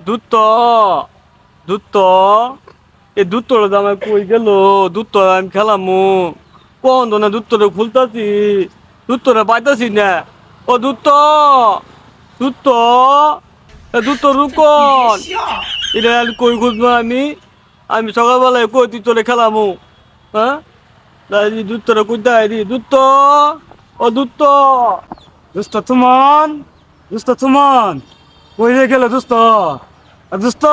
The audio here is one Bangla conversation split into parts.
দুধ দুধ এই দুধটা দামে কই গেল দুধ আমি খেলামু কোন ধরনের দুধটা খুলতাছি দুধটা পাইতাছি না ও দুধ দুধ রুকন এটা কই খুঁজবো আমি আমি সকালবেলায় কই তুই তোরে খেলামু হ্যাঁ দুধটা কোথায় দি দুধ ও দুধ দোস্ত তুমন দোস্ত তুমন কইরে গেল দোস্ত দোস্ত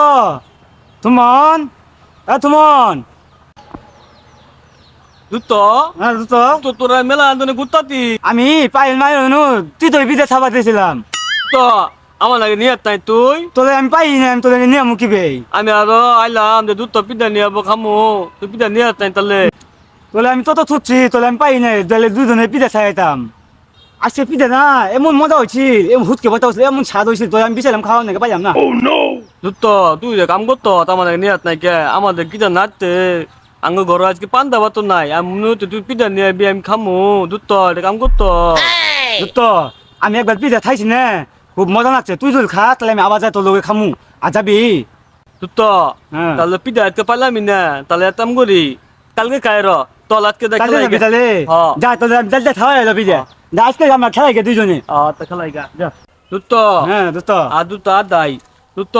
তুমন তুমন দুধ হ্যাঁ দোস্ত তো তোরা মেলা আন্দোলনে ঘুরতাতি আমি পাইল মাই তুই তো বিদে থাবা দিয়েছিলাম তো আমার লাগে নিয়ে তাই তুই তোদের আমি পাই না আমি তোদের নিয়ে মুখি বে আমি আরো আইলাম যে দুধ পিঠা নিয়ে যাবো খামু তুই পিঠা নিয়ে তাই তাহলে তোলে আমি তত থুচ্ছি তোলে আমি পাই নাই তাহলে দুজনে পিঠা খাইতাম আজকে পিঠা না এমন মজা হয়েছি এমন হুটকে বাতা হয়েছিল এমন স্বাদ হয়েছিল তোলে আমি বিচারলাম খাওয়া নাকি পাইলাম না দুধ তুই যে কাম করতো আমার লাগে নিয়ে নাই কে আমাদের কিটা নাচতে আঙ্গ ঘর আজকে পান্তা ভাত নাই আমি তুই পিঠা নিয়ে যাবি আমি খামু দুধ এটা কাম করতো দোস্ত আমি একবার পিঠা খাইছি না খুব মজা লাগছে তুই যদি খা তাহলে আমি আবার যাই তোর লগে খামু আর যাবি দুধ হ্যাঁ। তাহলে পিঠা আজকে পাইলামই না তাহলে এতাম করি কালকে খাই র তল আজকে তাহলে যাবি তাহলে হ্যাঁ। যা তোদের আমি যাই খাওয়াই যাবি যা যা আজকে আমরা খেলাই গে দুজনে তা খেলাই গা যা দুধ হ্যাঁ দোস্ত আর দুধ আর দাই দুধ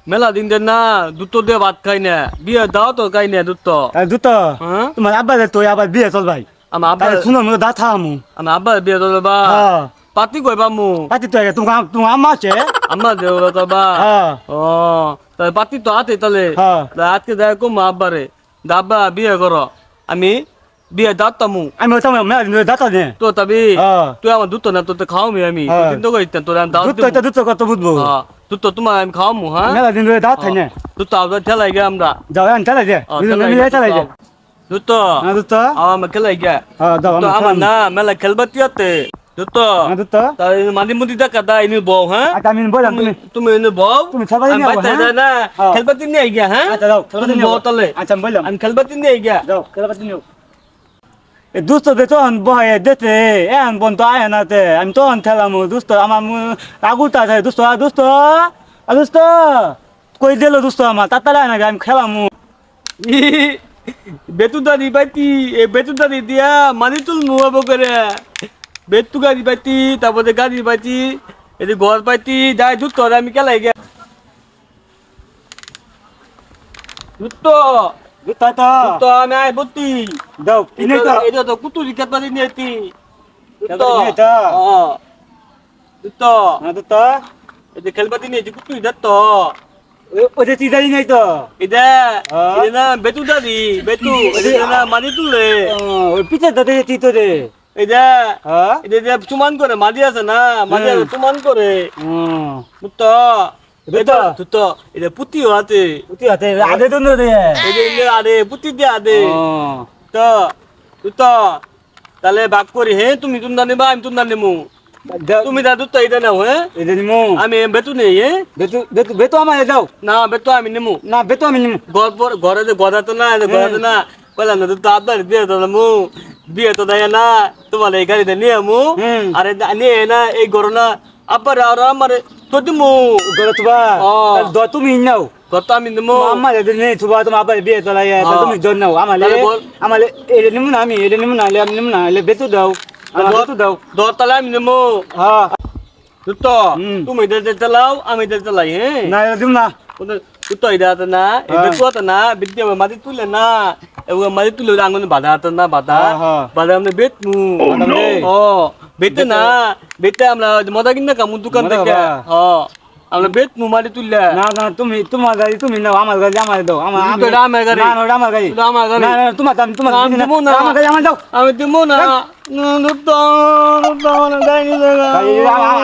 মেলা দিন দেন না দুধ দিয়ে ভাত খাই না বিয়ে দাও তো খাই না দুধ দুত হ্যাঁ তোমার আব্বা তুই আবার বিয়ে চল ভাই আমার আব্বা তাহলে শুনো মনে দা থামু আমার আব্বা বিয়ে তো বা হ্যাঁ পাতি কই পামু পাতি তো তোমার তোমার আম্মা আছে আমার দেও তো বা হ্যাঁ ও তাহলে পাতি তো আছে তাহলে হ্যাঁ আজকে দেখ কম আব্বারে দাব্বা বিয়ে করো আমি বিয়ে দাঁতামু আমি তোমার মেলা দাতা নে তো তবে হ্যাঁ তুই আমার দুধ না তো খাওয়ামি আমি হ্যাঁ। কিন্তু কই তোর আমি দাও দুধ তো দুধ কত বুঝবো দুধ তোমার আমি খাওয়ামু হ্যাঁ মেলা দিন ধরে দাঁত খাই না দুধ তো আবার ঠেলাই গে আমরা যাও আমি চালাই দে দুজনে মিলে চালাই দে দুধ হ্যাঁ দুত আমার খেলাই গে হ্যাঁ দাও তো আমার না মেলা খেলবাতি আছে দুধ হ্যাঁ দুত তাই মাঝে মধ্যে দেখা দা ইনি বউ হ্যাঁ আচ্ছা আমি বললাম তুমি তুমি এনে বউ তুমি খেলবাতি আমি নিয়ে বাইতে হ্যাঁ? যাই না হ্যাঁ। খেলবাতি নিয়ে গিয়া হ্যাঁ আচ্ছা যাও খেলবাতি তুমি নিয়ে বউ তাহলে আচ্ছা আমি বললাম আমি খেলবাতি নিয়ে গিয়া যাও খেলবাতি নিয়ে দুস্থ দে তখন বহে দেতে এন বন তো আয় নাতে আমি তখন খেলাম দুস্থ আমার আগুলটা আছে দুস্থ দুস্থ দুস্থ কই দিল দুস্থ আমার তাড়াতাড়ি আয় না আমি খেলাম বেতুদারি পাইতি এ বেতুদারি দিয়া মানি তুল মুয়াবো করে বেতু গাড়ি পাইতি তারপরে গাড়ি পাইতি এদি ঘর পাইতি যাই দুধ করে আমি কেলাই গে দুধ দুস্থ তো তো আমি আয় বত্তি দাও কিনে তো এটা তো কুতুরি কেতবারি নিয়েতি কেতবারি নিয়েতা? দুধ হ্যাঁ দুস্থ এদি খেলবাতি নিয়েছি কুতুরি দত্ত ওদের চিদারি নাই তো এটা এটা না বেতু দাদি বেতু এটা না মানি তুলে ওই পিছে দাদা চিতো রে এটা হ্যাঁ এটা যে চুমান করে মাঝি আছে না মাঝি আছে চুমান করে তো এটা তো এটা পুতিও আছে উতি হাতে আগে তো রে এটা আরে পুতি দিয়ে আদে তো তো তাহলে ভাগ করি হে তুমি তুন্দা নেবা আমি তুন্দা নেমু তুমি দাদু তো এটা নাও হ্যাঁ এদের নিমু আমি বেতু নেই হ্যাঁ বেতু বেতু বেতু আমার দাও না বেতু আমি নেমু না বেতু আমি নিমু ঘরে যে গদাতো না গদাতো না বললাম না তো আব্বার বিয়ে তো মু বিয়ে তো দেয় না তোমার এই গাড়িতে নিয়ে মু আরে নিয়ে না এই গরো না আব্বার আর আমার তো দিমু গরে তুবা ও। দ তুমি নাও কত আমি নেমু আমার এদের নেই তুবা তোমার আবার বিয়ে তোলাই তুমি জন নাও আমালে তাহলে বল। আমালে এদের নিমু না আমি এদের নিমু না আমি নিমু না এলে বেতু দাও আমার বেতু দাও দোতলা আমি নেমু হ্যাঁ তো তুমি দিতে চালাও আমি দিতে চালাই হ্যাঁ না এদের দিম না তো এটা তো না বেতু তো না বিদ্যা মাটি তুলে না এবার মাটি তুলে আঙ্গুনে বাধা তো না বাধা বাধা আমরা বেত মু ও বেতে না বেতে আমরা মজা কিনা কামু দোকান থেকে আমরা বেত মু মাটি তুললে না না তুমি তোমার গাড়ি তুমি নাও আমার গাড়ি আমার দাও আমার তো এটা আমার গাড়ি। না না আমার গাড়ি এটা আমার গাড়ি। না না তোমার দাম তোমার আমি দেবো না। আমার গাড়ি আমার দাও আমি দেবো না গাড়ি নিতে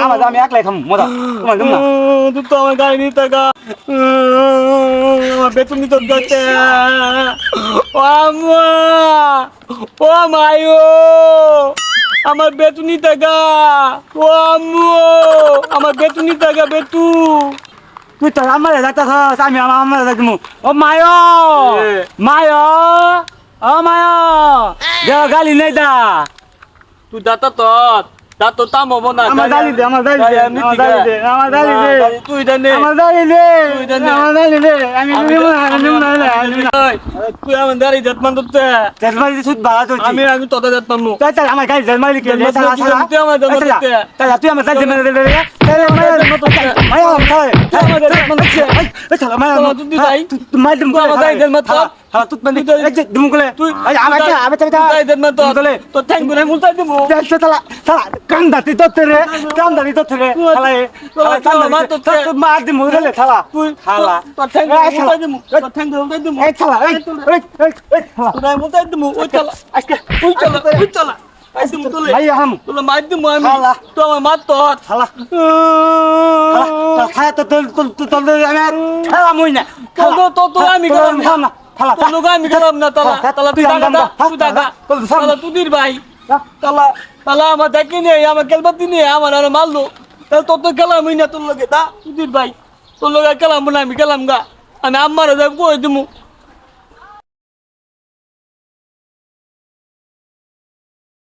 আমার দাম আমি একলাই খাম মজা তোমার দিম না তো আমার গাড়ি নিতে আমার বেতন নিতে করতে ও আম্মা ও মায়ো আমার বেতুনি টাকা ও আম্মু আমার বেতুনি টাকা বেতু তুই তো আমার যাইতাছ আমি আমার যাইমু ও মায় এ। মায় ও মায় গালি নাই দা তুই দাতা তত তা তো তাম হবো না আমার দাড়ি দে আমার দাড়ি দে আমার দাড়ি দে আমার দাড়ি দে তুই জানে আমার দাড়ি দে তুই জানে। আমার দাড়ি দে আমি নিব না নিব না তুই আমার দাঁড়িয়ে যাত মান ধরতে জন্মালি সুদ বাড়া তো আমি তোদের যাত মানবো তাই তাই আমার গাড়ি জন্মালি কে জন্মালি তালা কি তালা তুই আমার জন্মালি কে? তাই তুই আমার দাড়ি জন্মালি দে তাই মায়া মায়া তাই আমার দাড়ি জন্মালি কে? এই তালা মায়া তোমার তুই দাই? তুই মাই দম তুই আমার দাড়ি জন্মালি তো? হ্যাঁ তুই মানে তুই দাড়ি- এই যে দুম করে তুই এই আমার আমি তুই দাঁড়িয়ে যাত মান তোলে তোর ঠ্যাং গুনে মুলতাই দেবো তালা তালা কান দাতি তো তেরে কান দাতি তো তেরে তালা তালা মার দি মুরলে তালা তুই তালা তোর ঠ্যাং গুনে মুলতাই দেবো তোর ঠ্যাং গুনে মুলতাই দেবো এই তালা এই তালা তোর মুলতাই দেবো ওই চলা আজকে ওই চলা আইসিম তোলে ভাই হাম তোলে মার দেবো আমি শালা। তো আমার মার তো তালা তালা তো তো তো আমি তালা মুই না তো আমি গেলাম না না তালা তোর লোক আমি গেলাম না তালা তালা তুই দাগা দা তুই দাগা তালা তুই দির ভাই তালা তালা আমার দেখি নেই আমার খেলবাতি নেই আমার আর মারলো তাহলে তোর তো গেলাম না তোর লোকে দা তুই দির ভাই তোর লোকে গেলাম না আমি গেলাম গা আমি আম্মারে যাই কই দিমু